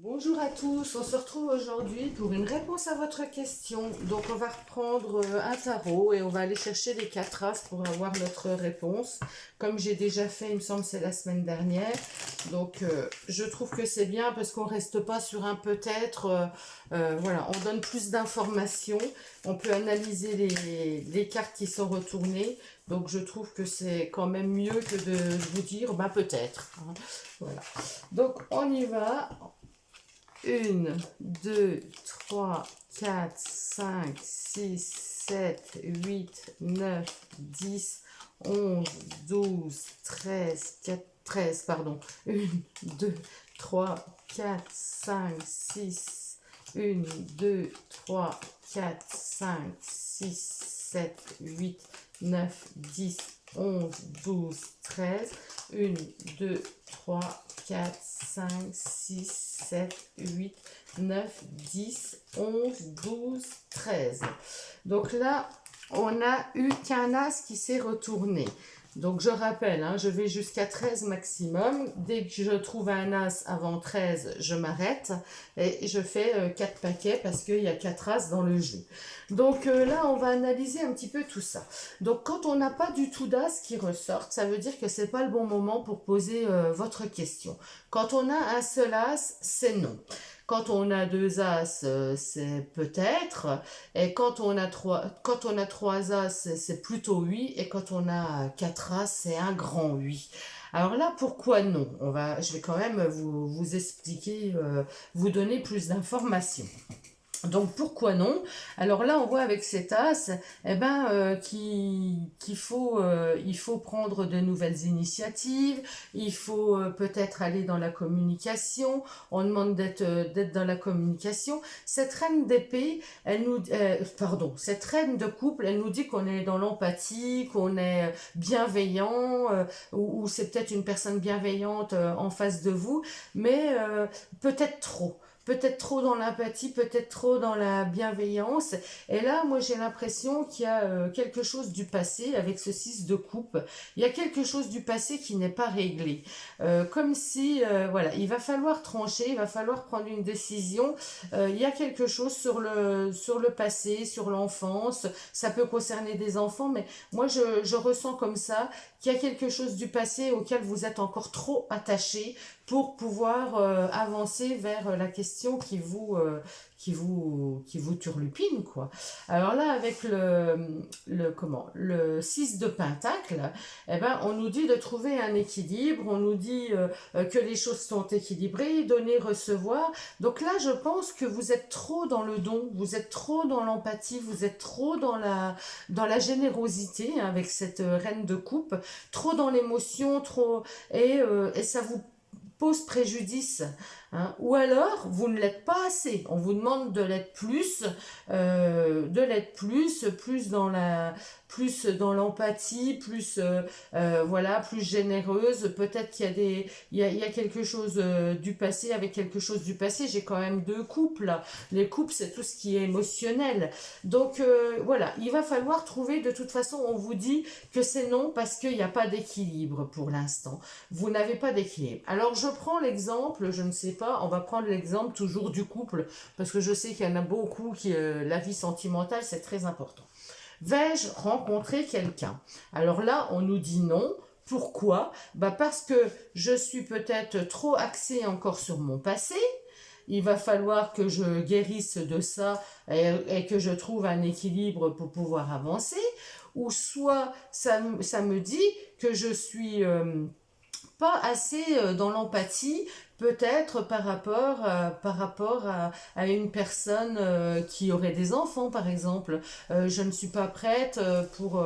Bonjour à tous, on se retrouve aujourd'hui pour une réponse à votre question. Donc on va reprendre un tarot et on va aller chercher les 4 as pour avoir notre réponse. Comme j'ai déjà fait, il me semble, c'est la semaine dernière. Donc je trouve que c'est bien parce qu'on reste pas sur un peut-être. Voilà, on donne plus d'informations. On peut analyser les cartes qui sont retournées. Donc je trouve que c'est quand même mieux que de vous dire bah peut-être, hein. Voilà. Donc on y va. 1, 2, 3, 4, 5, 6, 7, 8, 9, 10, 11, 12, 13, 13, pardon. 1, 2, 3, 4, 5, 6, 1, 2, 3, 4, 5, 6, 7, 8, 9, 10, 11, 12, 13. 1, 2, 3, 4, 5, 6, 7, 8, 9, 10, 11, 12, 13. Donc là, on a eu qu'un as qui s'est retourné. Donc je rappelle, hein, je vais jusqu'à 13 maximum. Dès que je trouve un as avant 13, je m'arrête et je fais 4 paquets parce qu'il y a 4 as dans le jeu. Donc là, on va analyser un petit peu tout ça. Donc quand on n'a pas du tout d'as qui ressortent, ça veut dire que c'est pas le bon moment pour poser votre question. Quand on a un seul as, c'est non. Quand on a 2 as, c'est peut-être. Et quand on a 3 as, c'est plutôt oui. Et quand on a 4 as, c'est un grand oui. Alors là, pourquoi non? Je vais quand même vous expliquer, vous donner plus d'informations. Donc pourquoi non? Alors là on voit avec cet as il faut prendre de nouvelles initiatives, il faut peut-être aller dans la communication, on demande d'être dans la communication. Cette reine d'épée, cette reine de couple, elle nous dit qu'on est dans l'empathie, qu'on est bienveillant, ou c'est peut-être une personne bienveillante en face de vous, mais peut-être trop. Peut-être trop dans l'empathie, peut-être trop dans la bienveillance. Et là, moi, j'ai l'impression qu'il y a quelque chose du passé avec ce 6 de coupe. Il y a quelque chose du passé qui n'est pas réglé. Comme si, voilà, il va falloir trancher, il va falloir prendre une décision. Il y a quelque chose sur le passé, sur l'enfance. Ça peut concerner des enfants, mais moi, je ressens comme ça qu'il y a quelque chose du passé auquel vous êtes encore trop attaché pour pouvoir avancer vers la question qui vous turlupine, quoi. Alors là, avec le 6 de Pentacle, eh ben, on nous dit de trouver un équilibre, on nous dit que les choses sont équilibrées, donner, recevoir. Donc là, je pense que vous êtes trop dans le don, vous êtes trop dans l'empathie, vous êtes trop dans la générosité, hein, avec cette reine de coupe, trop dans l'émotion, et ça vous pose préjudice, hein. Ou alors vous ne l'êtes pas assez, on vous demande de l'être plus, plus dans l'empathie, plus voilà, plus généreuse. Peut-être qu'il y a quelque chose du passé, avec quelque chose du passé. J'ai quand même 2 couples. Les couples, c'est tout ce qui est émotionnel. Donc voilà, il va falloir trouver. De toute façon, on vous dit que c'est non parce qu'il n'y a pas d'équilibre pour l'instant. Vous n'avez pas d'équilibre. Alors je prends l'exemple, je ne sais pas, on va prendre l'exemple toujours du couple parce que je sais qu'il y en a beaucoup qui la vie sentimentale, c'est très important. Vais-je rencontrer quelqu'un? Alors là, on nous dit non. Pourquoi? Parce que je suis peut-être trop axée encore sur mon passé. Il va falloir que je guérisse de ça et que je trouve un équilibre pour pouvoir avancer. Ou soit ça me dit que je suis pas assez dans l'empathie, peut-être par rapport à une personne qui aurait des enfants, par exemple. Je ne suis pas prête pour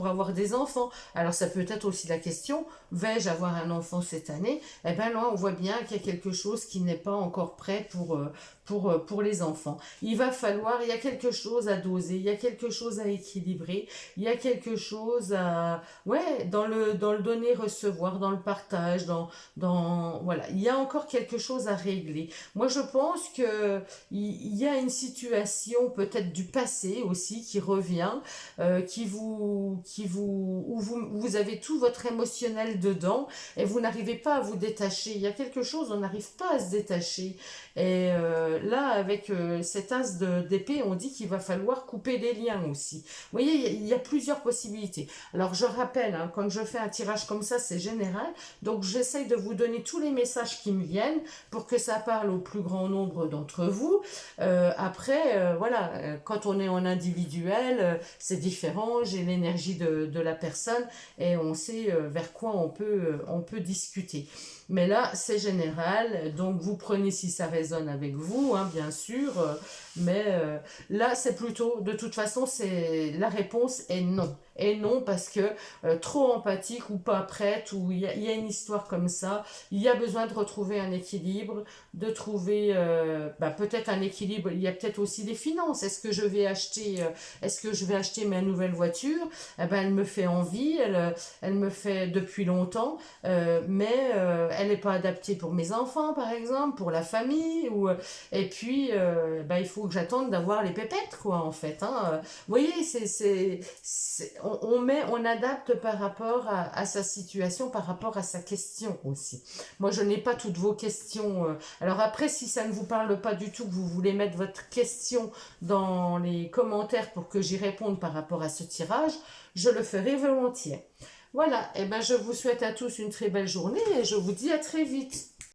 avoir des enfants. Alors ça peut être aussi la question, vais-je avoir un enfant cette année? Eh bien là, on voit bien qu'il y a quelque chose qui n'est pas encore prêt pour les enfants. Il y a quelque chose à doser, il y a quelque chose à équilibrer, il y a quelque chose à, ouais, dans le donner donner, recevoir, dans le partage, voilà, il y a encore quelque chose à régler. Moi, je pense que il y a une situation peut-être du passé aussi qui revient, où vous avez tout votre émotionnel dedans et vous n'arrivez pas à vous détacher. Il y a quelque chose, on n'arrive pas à se détacher. Et là, avec cet as d'épée, on dit qu'il va falloir couper les liens aussi. Vous voyez, il y a plusieurs possibilités. Alors, je rappelle, hein, quand je fais un tirage comme ça, c'est général. Donc, j'essaye de vous donner tous les messages qui me viennent pour que ça parle au plus grand nombre d'entre vous. Après, voilà, quand on est en individuel, c'est différent. J'ai l'énergie de la personne et on sait vers quoi on peut discuter. Mais là, c'est général, donc vous prenez si ça résonne avec vous, hein, bien sûr. Mais là, c'est plutôt, de toute façon, la réponse est non. Et non parce que trop empathique ou pas prête, ou il y a une histoire comme ça, il y a besoin de retrouver un équilibre, de trouver peut-être un équilibre, il y a peut-être aussi des finances. Est-ce que je vais acheter ma nouvelle voiture? Eh ben, elle me fait envie, elle me fait depuis longtemps, mais elle n'est pas adaptée pour mes enfants, par exemple, pour la famille, et puis il faut que j'attende d'avoir les pépettes, quoi, en fait. Hein. Vous voyez, on adapte par rapport à sa situation, par rapport à sa question aussi. Moi, je n'ai pas toutes vos questions. Alors après, si ça ne vous parle pas du tout, que vous voulez mettre votre question dans les commentaires pour que j'y réponde par rapport à ce tirage, je le ferai volontiers. Voilà, et ben je vous souhaite à tous une très belle journée et je vous dis à très vite.